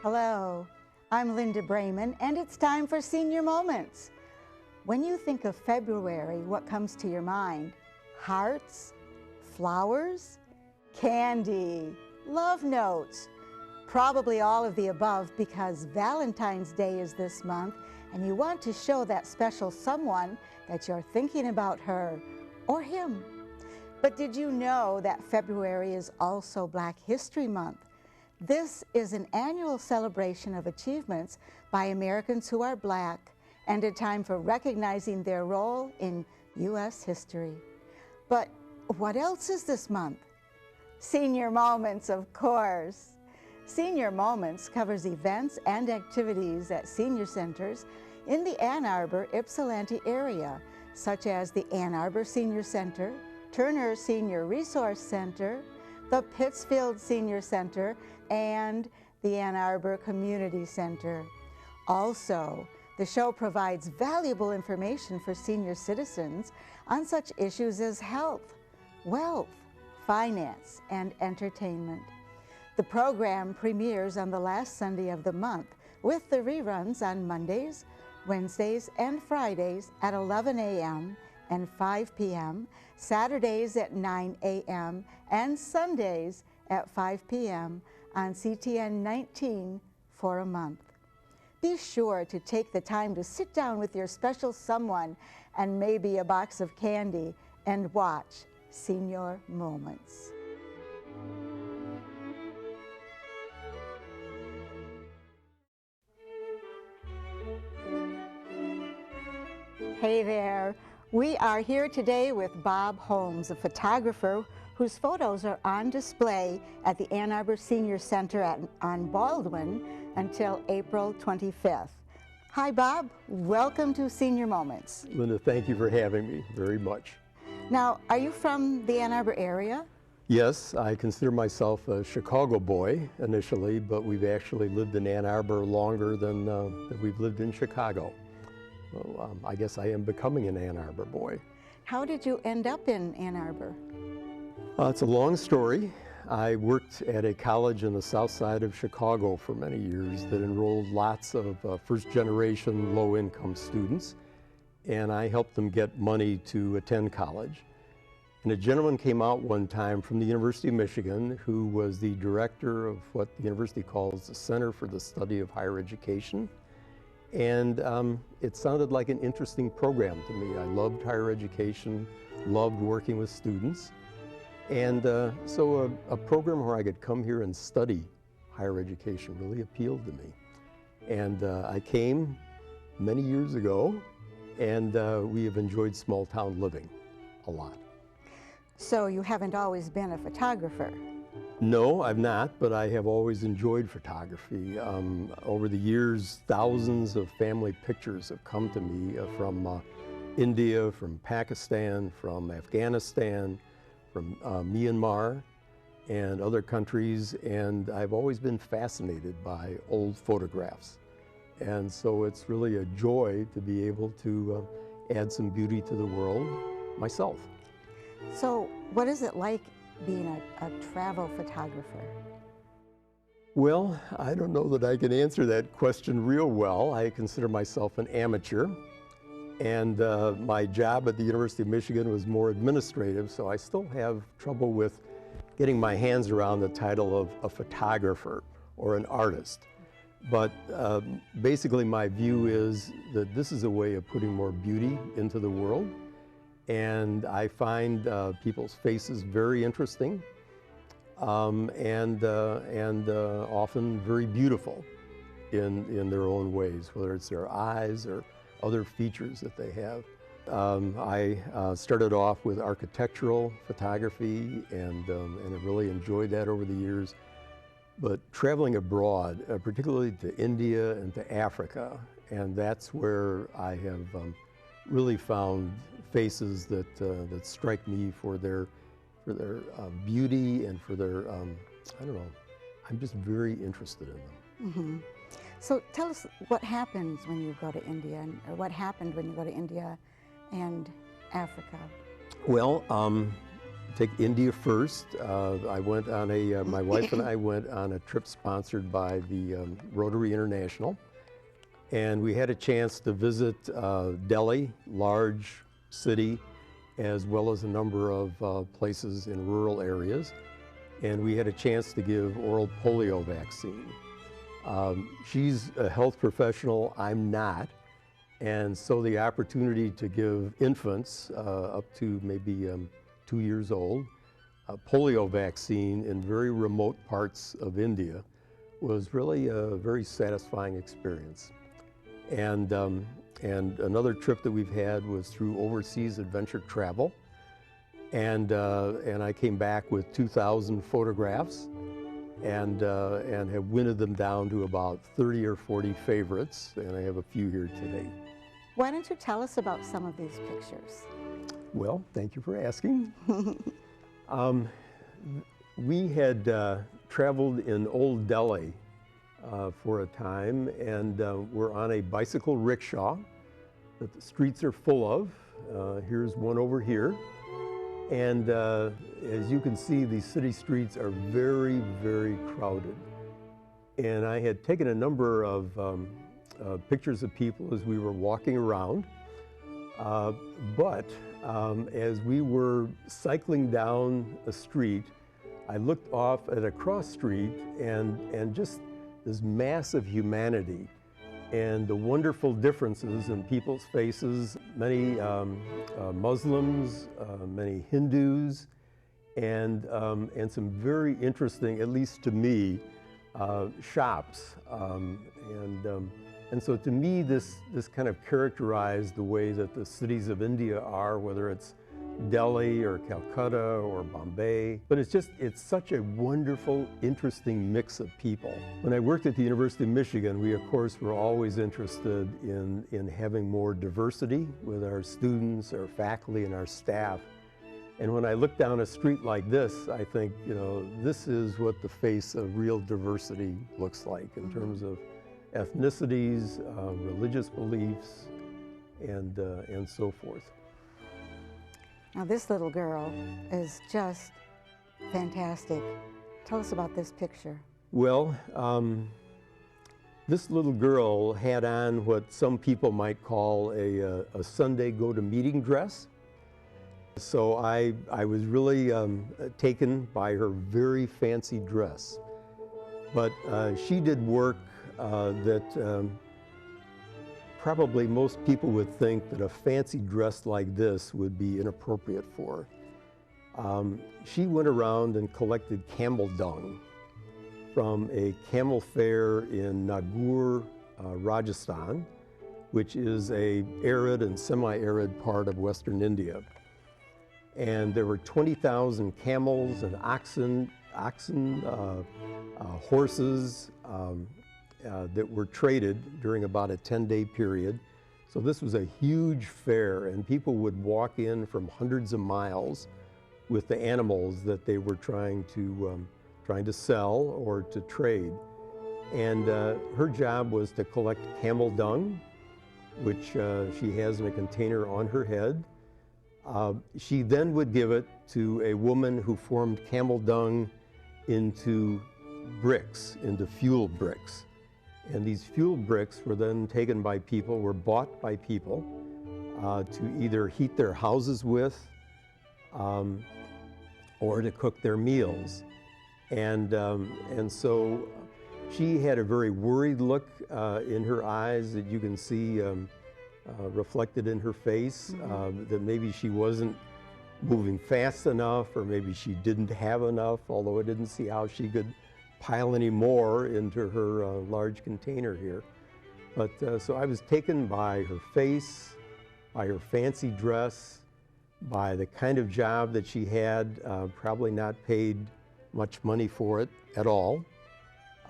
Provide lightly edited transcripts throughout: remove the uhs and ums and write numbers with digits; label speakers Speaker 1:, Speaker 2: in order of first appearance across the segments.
Speaker 1: Hello, I'm Linda Brayman, and it's time for Senior Moments. When you think of February, what comes to your mind? Hearts, flowers, candy, love notes. Probably all of the above, because Valentine's Day is this month and you want to show that special someone that you're thinking about her or him. But did you know that February is also Black History Month? This is an annual celebration of achievements by Americans who are Black and a time for recognizing their role in U.S. history. But what else is this month? Senior Moments, of course. Senior Moments covers events and activities at senior centers in the Ann Arbor, Ypsilanti area, such as the Ann Arbor Senior Center, Turner Senior Resource Center, the Pittsfield Senior Center, and the Ann Arbor Community Center. Also, the show provides valuable information for senior citizens on such issues as health, wealth, finance, and entertainment. The program premieres on the last Sunday of the month, with the reruns on Mondays, Wednesdays, and Fridays at 11 a.m. and 5 p.m., Saturdays at 9 a.m., and Sundays at 5 p.m. on CTN 19 for a month. Be sure to take the time to sit down with your special someone and maybe a box of candy and watch Senior Moments. Hey there. We are here today with Bob Holmes, a photographer whose photos are on display at the Ann Arbor Senior Center on Baldwin until April 25th. Hi, Bob. Welcome to Senior Moments.
Speaker 2: Linda, thank you for having me very much.
Speaker 1: Now, are you from the Ann Arbor area?
Speaker 2: Yes, I consider myself a Chicago boy initially, but we've actually lived in Ann Arbor longer than we've lived in Chicago. Well, I guess I am becoming an Ann Arbor boy.
Speaker 1: How did you end up in Ann Arbor?
Speaker 2: It's a long story. I worked at a college in the south side of Chicago for many years that enrolled lots of first-generation low-income students, and I helped them get money to attend college. And a gentleman came out one time from the University of Michigan who was the director of what the university calls the Center for the Study of Higher Education. And it sounded like an interesting program to me. I loved higher education, loved working with students. And so a program where I could come here and study higher education really appealed to me. And I came many years ago, and we have enjoyed small town living a lot.
Speaker 1: So you haven't always been a photographer?
Speaker 2: No, I've not, but I have always enjoyed photography. Over the years, thousands of family pictures have come to me from India, from Pakistan, from Afghanistan, from Myanmar, and other countries, and I've always been fascinated by old photographs. And so it's really a joy to be able to add some beauty to the world myself.
Speaker 1: So what is it like being a travel photographer?
Speaker 2: Well, I don't know that I can answer that question real well. I consider myself an amateur, and my job at the University of Michigan was more administrative, so I still have trouble with getting my hands around the title of a photographer or an artist. But basically my view is that this is a way of putting more beauty into the world. And I find people's faces very interesting and often very beautiful in their own ways, whether it's their eyes or other features that they have. I started off with architectural photography and I really enjoyed that over the years. But traveling abroad, particularly to India and to Africa, and that's where I have really found faces that strike me for their beauty and for their I don't know, I'm just very interested in them.
Speaker 1: Mm-hmm. So tell us what happens when you go to India, or what happened when you go to India and Africa.
Speaker 2: Well, take India first. I went on my wife and I went on a trip sponsored by the Rotary International. And we had a chance to visit Delhi, large city, as well as a number of places in rural areas. And we had a chance to give oral polio vaccine. She's a health professional, I'm not. And so the opportunity to give infants up to maybe 2 years old a polio vaccine in very remote parts of India was really a very satisfying experience. And another trip that we've had was through overseas adventure travel. And I came back with 2,000 photographs and have winnowed them down to about 30 or 40 favorites, and I have a few here today.
Speaker 1: Why don't you tell us about some of these pictures?
Speaker 2: Well, thank you for asking. We had traveled in Old Delhi for a time, and we're on a bicycle rickshaw that the streets are full of. Here's one over here. And as you can see, these city streets are very, very crowded. And I had taken a number of pictures of people as we were walking around. But as we were cycling down a street, I looked off at a cross street and just this mass of humanity and the wonderful differences in people's faces, many Muslims, many Hindus, and some very interesting, at least to me, shops. And so to me, this kind of characterized the way that the cities of India are, whether it's Delhi or Calcutta or Bombay. But it's such a wonderful, interesting mix of people. When I worked at the University of Michigan, we of course were always interested in having more diversity with our students, our faculty, and our staff. And when I look down a street like this, I think, you know, this is what the face of real diversity looks like in terms of ethnicities, religious beliefs, and so forth.
Speaker 1: Now this little girl is just fantastic. Tell us about this picture.
Speaker 2: Well, this little girl had on what some people might call a Sunday go-to-meeting dress. So I was really taken by her very fancy dress. But she did work that probably most people would think that a fancy dress like this would be inappropriate for. She went around and collected camel dung from a camel fair in Nagaur, Rajasthan, which is an arid and semi-arid part of Western India. And there were 20,000 camels and oxen, horses, that were traded during about a 10-day period. So this was a huge fair, and people would walk in from hundreds of miles with the animals that they were trying to sell or to trade. And her job was to collect camel dung, which she has in a container on her head. She then would give it to a woman who formed camel dung into bricks, into fuel bricks. And these fuel bricks were then taken by people, were bought by people to either heat their houses with or to cook their meals. And so she had a very worried look in her eyes that you can see reflected in her face, that maybe she wasn't moving fast enough, or maybe she didn't have enough, although I didn't see how she could pile any more into her large container here. But so I was taken by her face, by her fancy dress, by the kind of job that she had, probably not paid much money for it at all.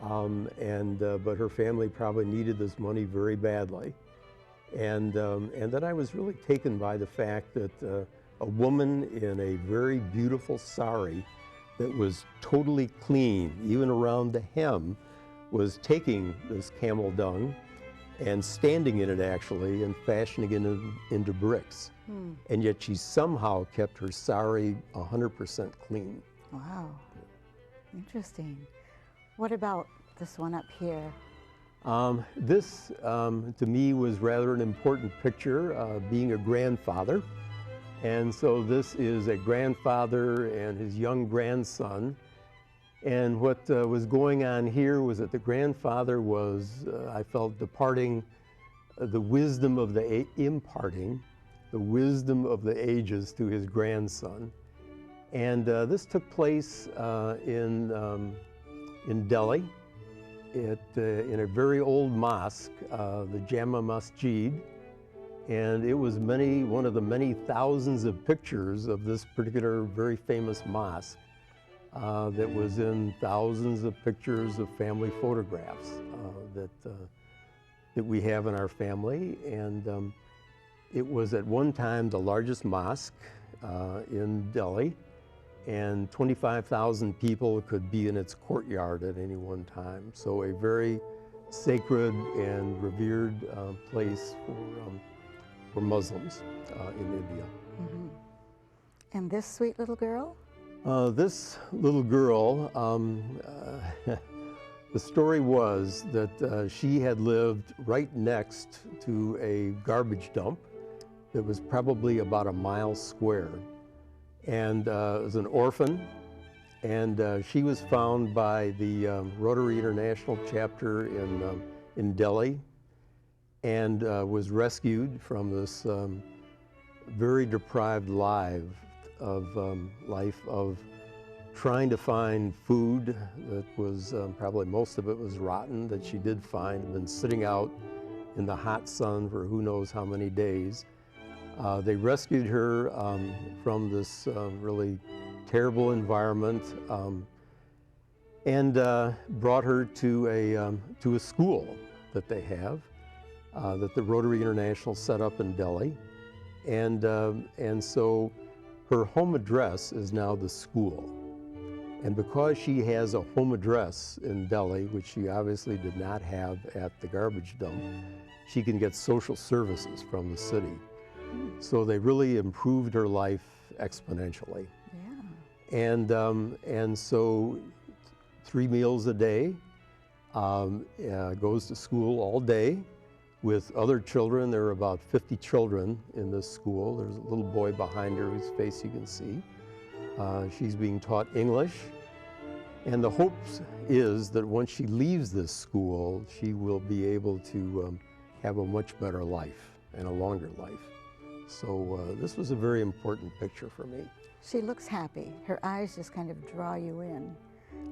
Speaker 2: But her family probably needed this money very badly. And then I was really taken by the fact that a woman in a very beautiful sari that was totally clean, even around the hem, was taking this camel dung and standing in it actually and fashioning it into bricks. And yet she somehow kept her sari 100% clean.
Speaker 1: Wow, interesting. What about this one up here?
Speaker 2: This, to me, was rather an important picture, being a grandfather. And so this is a grandfather and his young grandson. And what was going on here was that the grandfather was, I felt, departing the wisdom of imparting the wisdom of the ages to his grandson. And this took place in Delhi, in a very old mosque, the Jama Masjid. And it was one of the many thousands of pictures of this particular very famous mosque that was in thousands of pictures of family photographs that we have in our family. And it was at one time the largest mosque in Delhi, and 25,000 people could be in its courtyard at any one time. So a very sacred and revered place for Muslims in India.
Speaker 1: Mm-hmm. And this sweet little girl?
Speaker 2: This little girl, the story was that she had lived right next to a garbage dump that was probably about a mile square. And it was an orphan, and she was found by the Rotary International chapter in Delhi, and was rescued from this very deprived life of trying to find food that was probably most of it was rotten, that she did find, and been sitting out in the hot sun for who knows how many days. They rescued her from this really terrible environment and brought her to a school that they have, that the Rotary International set up in Delhi. And so her home address is now the school. And because she has a home address in Delhi, which she obviously did not have at the garbage dump, she can get social services from the city. So they really improved her life exponentially. Yeah. And so 3 meals a day, goes to school all day with other children. There are about 50 children in this school. There's a little boy behind her whose face you can see. She's being taught English. And the hope is that once she leaves this school, she will be able to have a much better life and a longer life. So this was a very important picture for me.
Speaker 1: She looks happy. Her eyes just kind of draw you in,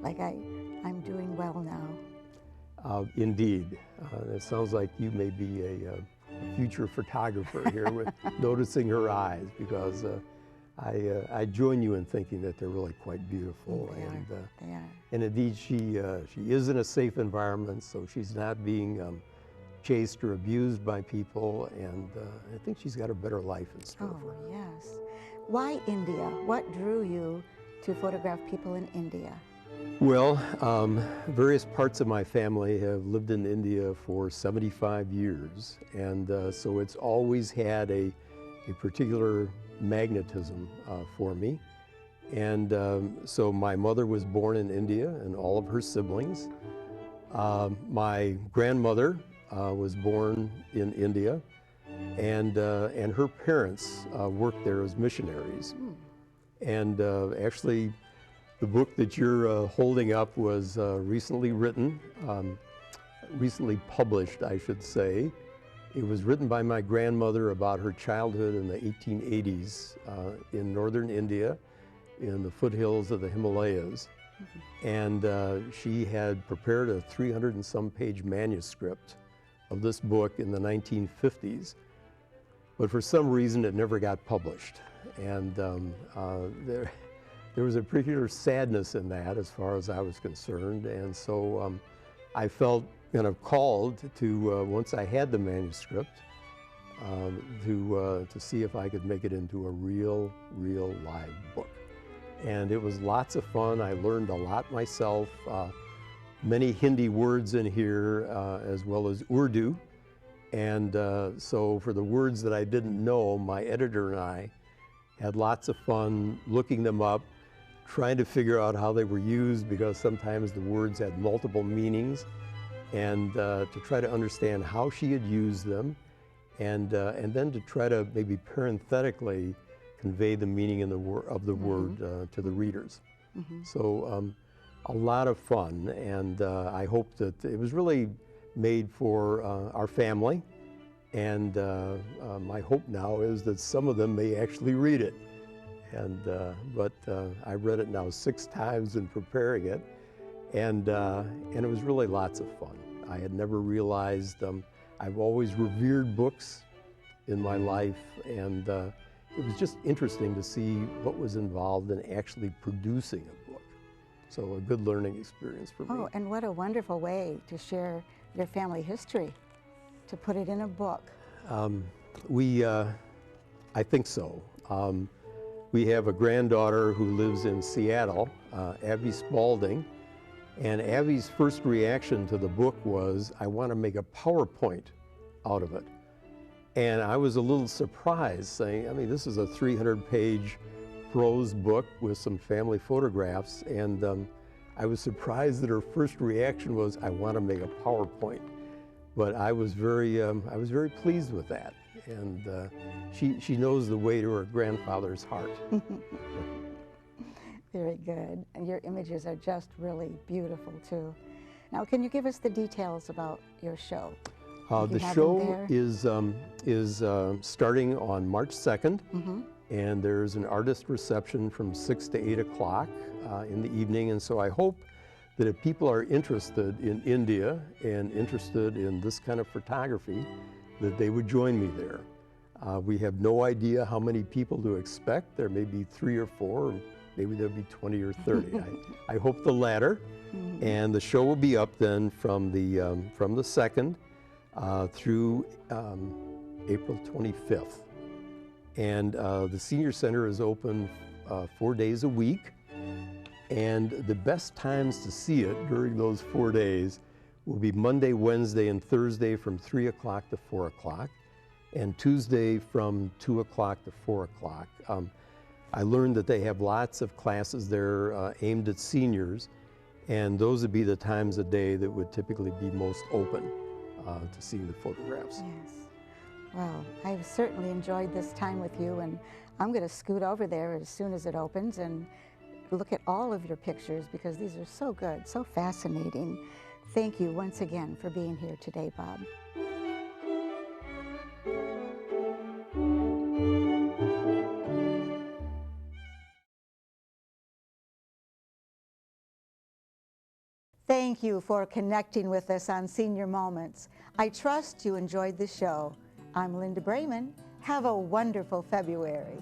Speaker 1: like I'm doing well now.
Speaker 2: Indeed. It sounds like you may be a future photographer here with noticing her eyes, because I join you in thinking that they're really quite beautiful.
Speaker 1: They are.
Speaker 2: And indeed, she is in a safe environment, so she's not being chased or abused by people, and I think she's got a better life in store for her.
Speaker 1: Oh, yes. Why India? What drew you to photograph people in India?
Speaker 2: Well, various parts of my family have lived in India for 75 years, and so it's always had a particular magnetism for me. And so my mother was born in India, and all of her siblings. My grandmother was born in India, and her parents worked there as missionaries. And actually, the book that you're holding up was recently written, recently published, I should say. It was written by my grandmother about her childhood in the 1880s in northern India, in the foothills of the Himalayas. And she had prepared a 300 and some page manuscript of this book in the 1950s. But for some reason, it never got published. And there was a particular sadness in that as far as I was concerned. And so I felt kind of called to, once I had the manuscript, to see if I could make it into a real live book. And it was lots of fun. I learned a lot myself. Many Hindi words in here, as well as Urdu, And so for the words that I didn't know, my editor and I had lots of fun looking them up, trying to figure out how they were used, because sometimes the words had multiple meanings, and to try to understand how she had used them, and then to try to maybe parenthetically convey the meaning in of the word to the readers. So a lot of fun, and I hope that it was really made for our family, and my hope now is that some of them may actually read it. And but I read it now 6 times in preparing it, and it was really lots of fun. I had never realized, I've always revered books in my life, and it was just interesting to see what was involved in actually producing a book. So a good learning experience for me.
Speaker 1: Oh, and what a wonderful way to share your family history, to put it in a book.
Speaker 2: I think so. We have a granddaughter who lives in Seattle, Abby Spalding, and Abby's first reaction to the book was, I want to make a PowerPoint out of it. And I was a little surprised, saying, I mean, this is a 300-page prose book with some family photographs, and I was surprised that her first reaction was, I want to make a PowerPoint. But I was very pleased with that, and she knows the way to her grandfather's heart.
Speaker 1: Very good, and your images are just really beautiful too. Now, can you give us the details about your show?
Speaker 2: The show is starting on March 2nd, and there's an artist reception from 6 to 8 o'clock in the evening, and so I hope that if people are interested in India and interested in this kind of photography, that they would join me there. We have no idea how many people to expect. There may be 3 or 4, or maybe there'll be 20 or 30. I hope the latter. And the show will be up then from the 2nd through April 25th. And the Senior Center is open 4 days a week. And the best times to see it during those 4 days will be Monday, Wednesday, and Thursday from 3 o'clock to 4 o'clock, and Tuesday from 2 o'clock to 4 o'clock. I learned that they have lots of classes there aimed at seniors, and those would be the times of day that would typically be most open to see the photographs.
Speaker 1: Yes. Well, I've certainly enjoyed this time with you, and I'm going to scoot over there as soon as it opens and look at all of your pictures, because these are so good, so fascinating. Thank you once again for being here today, Bob. Thank you for connecting with us on Senior Moments. I trust you enjoyed the show. I'm Linda Brayman. Have a wonderful February.